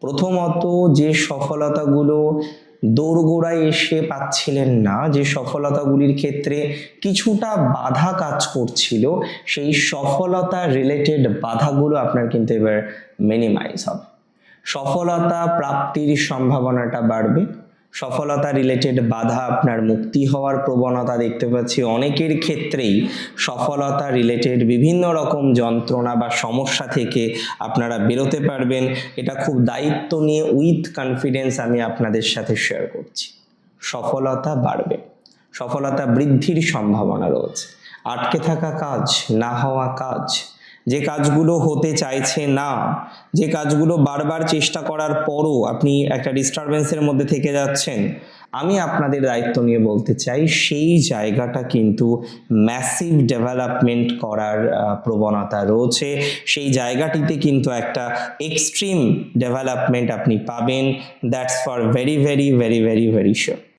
প্রথমত যে সফলতাগুলো দোরগোড়ায় এসে পাচ্ছিলেন না, যে সফলতাগুলির ক্ষেত্রে কিছুটা বাধা কাজ করছিল, সেই সফলতা রিলেটেড বাধাগুলো আপনার কিন্তু এবার মিনিমাইজ হবে। সফলতা প্রাপ্তির সম্ভাবনাটা বাড়বে। সফলতা রিলেটেড বাধা আপনার মুক্তি হওয়ার প্রবণতা দেখতে পাচ্ছি। অনেকের ক্ষেত্রেই সফলতা রিলেটেড বিভিন্ন রকম যন্ত্রণা বা সমস্যা থেকে আপনারা বেরোতে পারবেন। এটা খুব দায়িত্ব নিয়ে উইথ কনফিডেন্স আমি আপনাদের সাথে শেয়ার করছি। সফলতা বাড়বে, সফলতা বৃদ্ধির সম্ভাবনা রয়েছে। আটকে থাকা কাজ, না হওয়া কাজ, যে কাজগুলো হতে চাইছে না, যে কাজগুলো বারবার চেষ্টা করার পরও আপনি একটা ডিস্টারবেন্সের মধ্যে থেকে যাচ্ছেন, আমি আপনাদের দায়িত্ব নিয়ে বলতে চাই সেই জায়গাটা কিন্তু ম্যাসিভ ডেভেলপমেন্ট করার প্রবণতা রয়েছে। সেই জায়গাটিতে কিন্তু একটা এক্সট্রিম ডেভেলপমেন্ট আপনি পাবেন। That's for very very very very very sure.